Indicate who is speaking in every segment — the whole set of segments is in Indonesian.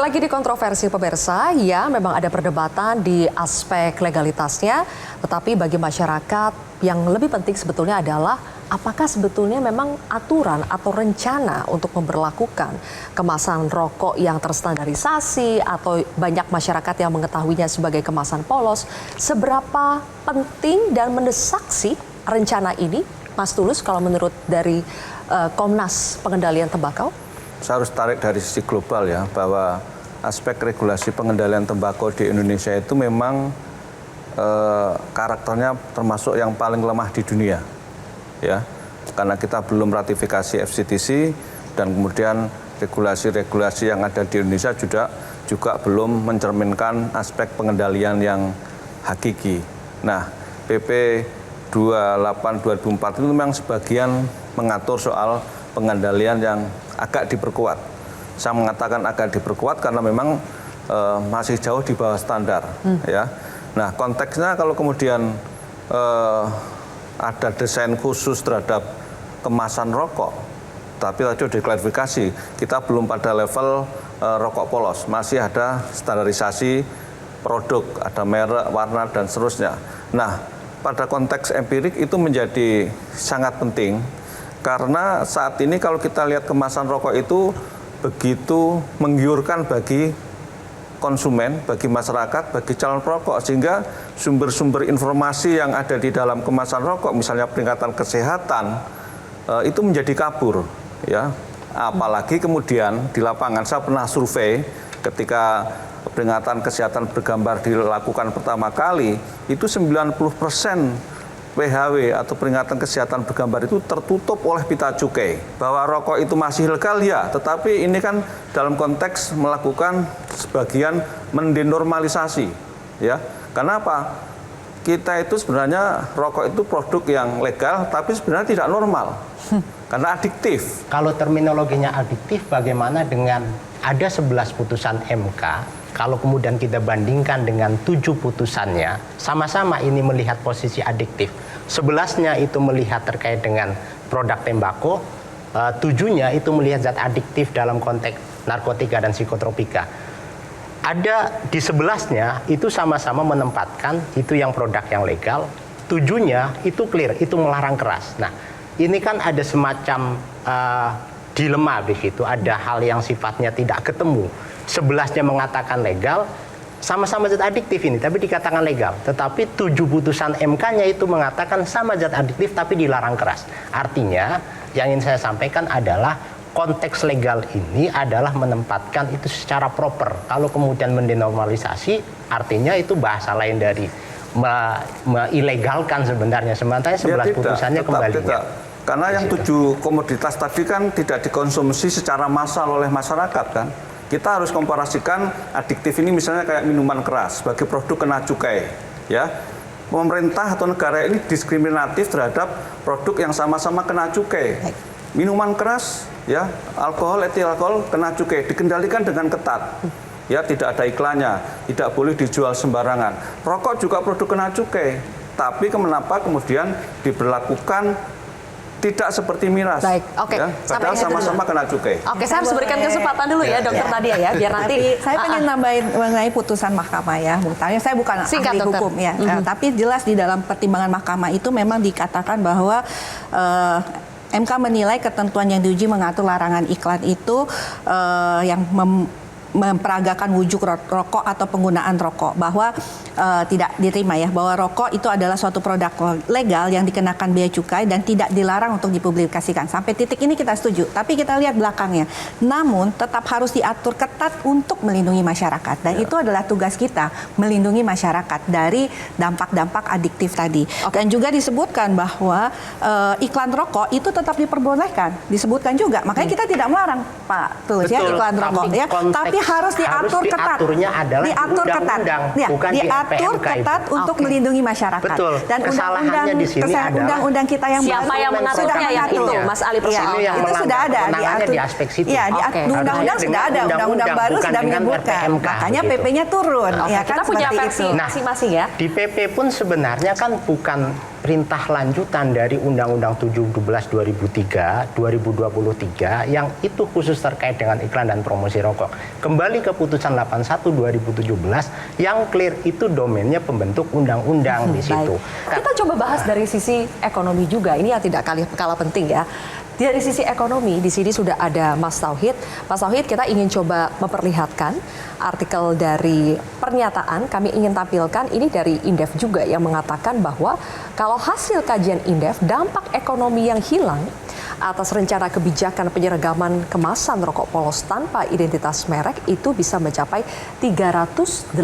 Speaker 1: lagi di kontroversi pemirsa, ya memang ada perdebatan di aspek legalitasnya, tetapi bagi masyarakat yang lebih penting sebetulnya adalah apakah sebetulnya memang aturan atau rencana untuk memberlakukan kemasan rokok yang terstandarisasi atau banyak masyarakat yang mengetahuinya sebagai kemasan polos, seberapa penting dan mendesak sih rencana ini, Mas Tulus, kalau menurut dari Komnas Pengendalian Tembakau?
Speaker 2: Saya harus tarik dari sisi global ya, bahwa aspek regulasi pengendalian tembakau di Indonesia itu memang karakternya termasuk yang paling lemah di dunia. Ya, karena kita belum ratifikasi FCTC dan kemudian regulasi-regulasi yang ada di Indonesia juga belum mencerminkan aspek pengendalian yang hakiki. Nah, PP 28/2004 itu memang sebagian mengatur soal pengendalian yang agak diperkuat. Saya mengatakan agak diperkuat karena memang masih jauh di bawah standar. Ya. Nah, konteksnya kalau kemudian ada desain khusus terhadap kemasan rokok, tapi tadi sudah diklarifikasi, kita belum pada level rokok polos, masih ada standarisasi produk, ada merek, warna, dan seterusnya. Nah, pada konteks empirik itu menjadi sangat penting, karena saat ini kalau kita lihat kemasan rokok itu begitu menggiurkan bagi konsumen, bagi masyarakat, bagi calon perokok, sehingga sumber-sumber informasi yang ada di dalam kemasan rokok, misalnya peringatan kesehatan, itu menjadi kabur. Ya. Apalagi kemudian di lapangan, saya pernah survei ketika peringatan kesehatan bergambar dilakukan pertama kali, itu 90% PHW atau peringatan kesehatan bergambar itu tertutup oleh pita cukai. Bahwa rokok itu masih legal ya, tetapi ini kan dalam konteks melakukan sebagian mendenormalisasi. Ya, kenapa? Kita itu sebenarnya rokok itu produk yang legal, tapi sebenarnya tidak normal. Karena adiktif.
Speaker 3: Kalau terminologinya adiktif, bagaimana dengan ada 11 putusan MK? Kalau kemudian kita bandingkan dengan 7 putusannya, sama-sama ini melihat posisi adiktif. 11-nya itu melihat terkait dengan produk tembakau, 7-nya itu melihat zat adiktif dalam konteks narkotika dan psikotropika. Ada di 11-nya itu sama-sama menempatkan itu yang produk yang legal, 7-nya itu clear, itu melarang keras. Nah, ini kan ada semacam dilema begitu, ada hal yang sifatnya tidak ketemu. 11-nya mengatakan legal, sama-sama zat adiktif ini, tapi dikatakan legal. Tetapi 7 putusan MK-nya itu mengatakan sama zat adiktif, tapi dilarang keras. Artinya, yang ingin saya sampaikan adalah konteks legal ini adalah menempatkan itu secara proper. Kalau kemudian mendenormalisasi, artinya itu bahasa lain dari ilegalkan sebenarnya. Sementara 11 putusannya kembalinya.
Speaker 2: Karena yang 7 komoditas tadi kan tidak dikonsumsi secara massal oleh masyarakat kan. Kita harus komparasikan adiktif ini misalnya kayak minuman keras sebagai produk kena cukai. Ya, pemerintah atau negara ini diskriminatif terhadap produk yang sama-sama kena cukai. Minuman keras, ya, alkohol, etil alkohol kena cukai, dikendalikan dengan ketat. Ya, tidak ada iklannya, tidak boleh dijual sembarangan. Rokok juga produk kena cukai, tapi kenapa kemudian diberlakukan tidak seperti miras.
Speaker 1: Baik, oke.
Speaker 2: Ya, padahal sama-sama kena cukai.
Speaker 1: Oke, saya harus berikan kesempatan dulu ya, Dokter Nadia ya, biar nanti.
Speaker 4: Saya pengen nambahin mengenai putusan mahkamah ya, Bung Tanya. Saya bukan ahli hukum ya, tapi jelas di dalam pertimbangan mahkamah itu memang dikatakan bahwa MK menilai ketentuan yang diuji mengatur larangan iklan itu yang memperagakan wujud rokok atau penggunaan rokok, bahwa tidak diterima ya, bahwa rokok itu adalah suatu produk legal yang dikenakan bea cukai dan tidak dilarang untuk dipublikasikan. Sampai titik ini kita setuju, tapi kita lihat belakangnya. Namun tetap harus diatur ketat untuk melindungi masyarakat, dan itu adalah tugas kita, melindungi masyarakat dari dampak-dampak adiktif tadi. Dan juga disebutkan bahwa iklan rokok itu tetap diperbolehkan, disebutkan juga. Makanya kita tidak melarang, Pak Tulus, ya, iklan rokok ya, tapi harus diatur ketat. Diatur ketat. Ya, diatur ketat untuk melindungi masyarakat.
Speaker 3: Betul.
Speaker 4: Dan undang-undang kita yang
Speaker 1: siapa yang mengaturnya ya itu, Mas Ali Persoalan.
Speaker 4: Ya, itu sudah ada
Speaker 3: diatur di aspek situ.
Speaker 4: Ya, di undang-undang sudah ada, undang-undang baru sudah menyebutkan. Makanya PP-nya turun. Ya,
Speaker 1: kita punya versi masing-masing ya.
Speaker 3: Di PP pun sebenarnya kan bukan perintah lanjutan dari Undang-Undang 17 2003, 2023 yang itu khusus terkait dengan iklan dan promosi rokok. Kembali ke putusan 81 2017 yang clear itu domainnya pembentuk undang-undang di situ.
Speaker 1: Baik. Kita coba bahas dari sisi ekonomi juga. Ini yang tidak kalah penting ya. Dari sisi ekonomi, di sini sudah ada Mas Tauhid. Mas Tauhid, kita ingin coba memperlihatkan artikel dari pernyataan, kami ingin tampilkan, ini dari Indef juga yang mengatakan bahwa kalau hasil kajian Indef, dampak ekonomi yang hilang atas rencana kebijakan penyeragaman kemasan rokok polos tanpa identitas merek itu bisa mencapai 308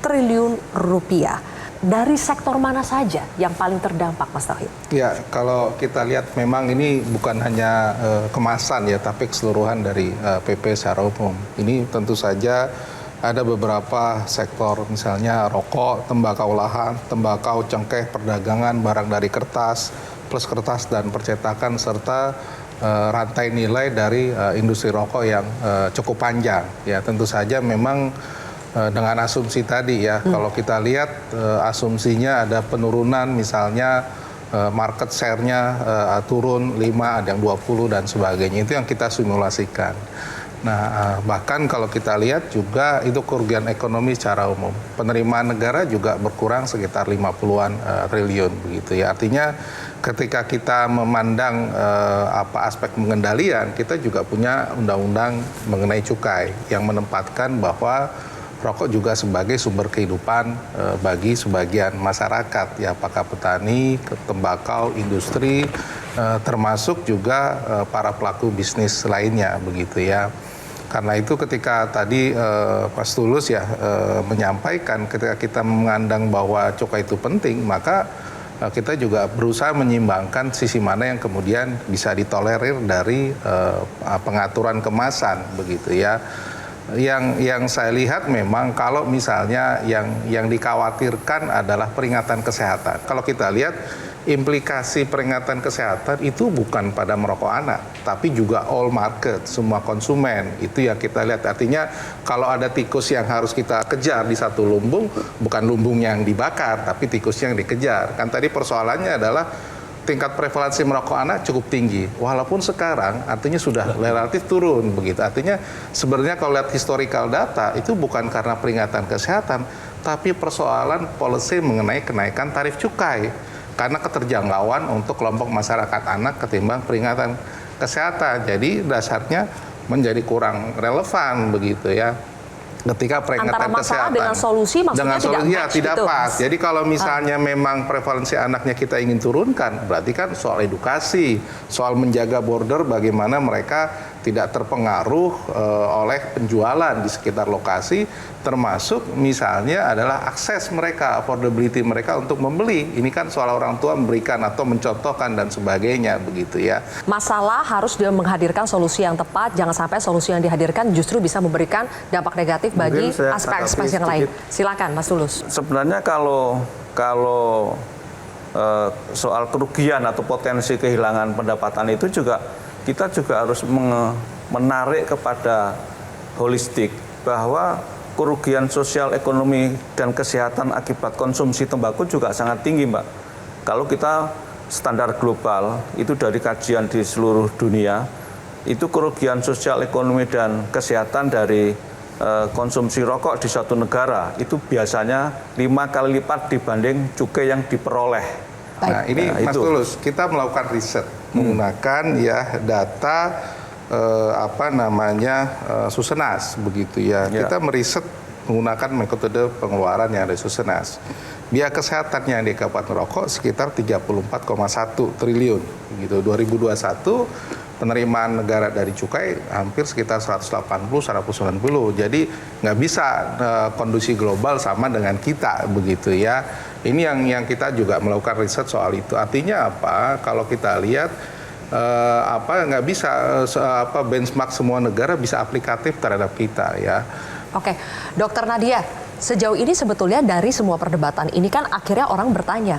Speaker 1: triliun rupiah. Dari sektor mana saja yang paling terdampak, Mas Tauhid?
Speaker 5: Ya, kalau kita lihat memang ini bukan hanya kemasan ya, tapi keseluruhan dari PP secara umum. Ini tentu saja ada beberapa sektor, misalnya rokok, tembakau olahan, tembakau, cengkeh, perdagangan, barang dari kertas, plus kertas dan percetakan, serta rantai nilai dari industri rokok yang cukup panjang. Ya, tentu saja memang dengan asumsi tadi ya, kalau kita lihat asumsinya ada penurunan, misalnya market share-nya turun 5, ada yang 20 dan sebagainya, itu yang kita simulasikan. Nah, bahkan kalau kita lihat juga itu kerugian ekonomi secara umum. Penerimaan negara juga berkurang sekitar 50-an triliun begitu ya. Artinya ketika kita memandang aspek pengendalian, kita juga punya undang-undang mengenai cukai yang menempatkan bahwa rokok juga sebagai sumber kehidupan bagi sebagian masyarakat, ya, apakah petani, tembakau, industri, termasuk juga para pelaku bisnis lainnya begitu ya. Karena itu ketika tadi Mas Tulus ya menyampaikan ketika kita memandang bahwa cukai itu penting, maka kita juga berusaha menyimbangkan sisi mana yang kemudian bisa ditolerir dari pengaturan kemasan begitu ya. Yang saya lihat memang kalau misalnya yang dikhawatirkan adalah peringatan kesehatan. Kalau kita lihat implikasi peringatan kesehatan itu bukan pada merokok anak, tapi juga all market, semua konsumen. Itu yang kita lihat. Artinya kalau ada tikus yang harus kita kejar di satu lumbung, bukan lumbungnya yang dibakar, tapi tikusnya yang dikejar. Kan tadi persoalannya adalah tingkat prevalensi merokok anak cukup tinggi. Walaupun sekarang artinya sudah relatif turun begitu. Artinya sebenarnya kalau lihat historical data itu bukan karena peringatan kesehatan, tapi persoalan policy mengenai kenaikan tarif cukai. Karena keterjangkauan untuk kelompok masyarakat anak ketimbang peringatan kesehatan. Jadi dasarnya menjadi kurang relevan begitu ya. Ketika peringatan
Speaker 1: antara
Speaker 5: kesehatan
Speaker 1: dengan solusi maksudnya
Speaker 5: tidak
Speaker 1: match,
Speaker 5: pas.
Speaker 1: gitu.
Speaker 5: Jadi kalau misalnya memang prevalensi anaknya kita ingin turunkan, berarti kan soal edukasi, soal menjaga border bagaimana mereka tidak terpengaruh oleh penjualan di sekitar lokasi, termasuk misalnya adalah akses mereka, affordability mereka untuk membeli. Ini kan soal orang tua memberikan atau mencontohkan dan sebagainya begitu ya.
Speaker 1: Masalah harus dia menghadirkan solusi yang tepat, jangan sampai solusi yang dihadirkan justru bisa memberikan dampak negatif bagi aspek-aspek yang lain. Silakan Mas Tulus.
Speaker 2: Sebenarnya kalau soal kerugian atau potensi kehilangan pendapatan itu juga kita juga harus menarik kepada holistik bahwa kerugian sosial, ekonomi, dan kesehatan akibat konsumsi tembakau juga sangat tinggi, Mbak. Kalau kita standar global, itu dari kajian di seluruh dunia, itu kerugian sosial, ekonomi, dan kesehatan dari konsumsi rokok di suatu negara, itu biasanya 5 kali lipat dibanding cukai yang diperoleh.
Speaker 5: Nah, ini Mas Tulus, kita melakukan riset menggunakan ya data Susenas begitu ya. Kita meriset menggunakan metode pengeluaran yang ada Susenas. Biaya kesehatan yang di Kabupaten Rokok sekitar 34,1 triliun gitu. 2021 penerimaan negara dari cukai hampir sekitar 180-190. Jadi nggak bisa kondisi global sama dengan kita begitu ya. Ini yang kita juga melakukan riset soal itu. Artinya apa? Kalau kita lihat nggak bisa benchmark semua negara bisa aplikatif terhadap kita ya.
Speaker 1: Oke, Dokter Nadia, sejauh ini sebetulnya dari semua perdebatan ini kan akhirnya orang bertanya,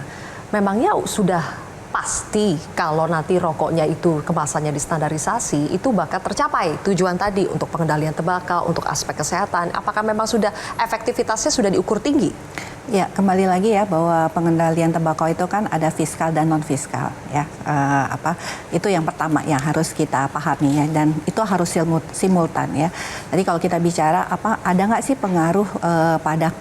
Speaker 1: memangnya sudah pasti kalau nanti rokoknya itu kemasannya distandarisasi itu bakal tercapai tujuan tadi untuk pengendalian tembakau, untuk aspek kesehatan, apakah memang sudah efektivitasnya sudah diukur tinggi?
Speaker 4: Ya, kembali lagi ya bahwa pengendalian tembakau itu kan ada fiskal dan non fiskal ya. Itu yang pertama yang harus kita pahami ya, dan itu harus simultan ya. Jadi kalau kita bicara ada nggak sih pengaruh pada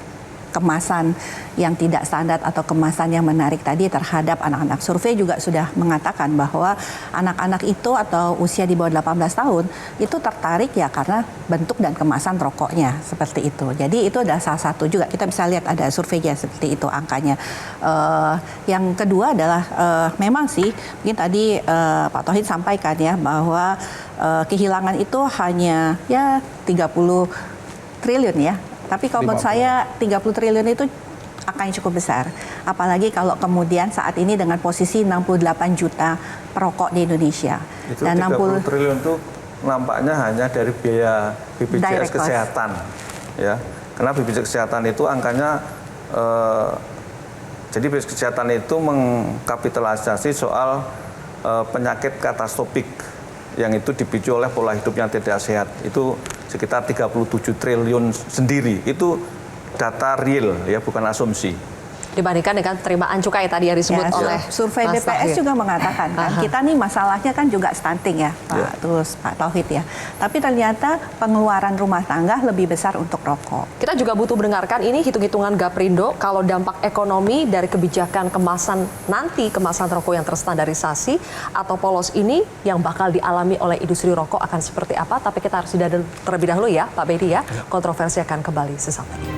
Speaker 4: kemasan yang tidak standar atau kemasan yang menarik tadi terhadap anak-anak. Survei juga sudah mengatakan bahwa anak-anak itu atau usia di bawah 18 tahun itu tertarik ya karena bentuk dan kemasan rokoknya seperti itu. Jadi itu adalah salah satu juga, kita bisa lihat ada surveinya seperti itu angkanya. Yang kedua adalah memang sih mungkin tadi Pak Tauhid sampaikan ya bahwa kehilangan itu hanya ya 30 triliun ya. Tapi kalau menurut saya 30 triliun itu angka yang cukup besar. Apalagi kalau kemudian saat ini dengan posisi 68 juta perokok di Indonesia.
Speaker 2: Itu
Speaker 4: dan
Speaker 2: 30 triliun itu nampaknya hanya dari biaya BPJS Kesehatan. Ya. Karena BPJS Kesehatan itu angkanya, jadi BPJS Kesehatan itu mengkapitalisasi soal penyakit katastropik yang itu dipicu oleh pola hidup yang tidak sehat. Itu sekitar 37 triliun sendiri. Itu data real ya, bukan asumsi.
Speaker 1: Dibandingkan dengan penerimaan cukai tadi yang disebut oleh
Speaker 4: survei
Speaker 1: Mas
Speaker 4: BPS
Speaker 1: Tahir
Speaker 4: juga mengatakan kan kita nih masalahnya kan juga stunting ya Pak Tauhid ya. Tapi ternyata pengeluaran rumah tangga lebih besar untuk rokok.
Speaker 1: Kita juga butuh mendengarkan ini hitung-hitungan Gaprindo kalau dampak ekonomi dari kebijakan kemasan nanti, kemasan rokok yang terstandarisasi atau polos ini yang bakal dialami oleh industri rokok akan seperti apa. Tapi kita harus terlebih dahulu ya Pak Bedi ya. Kontroversi akan kembali sesaat lagi.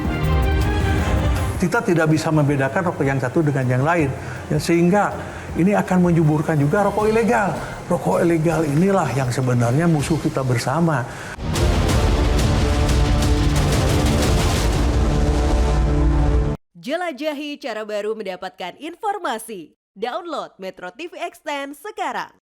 Speaker 6: Kita tidak bisa membedakan rokok yang satu dengan yang lain. Ya, sehingga ini akan menyuburkan juga rokok ilegal. Rokok ilegal inilah yang sebenarnya musuh kita bersama.
Speaker 7: Jelajahi cara baru mendapatkan informasi. Download Metro TV Extend sekarang.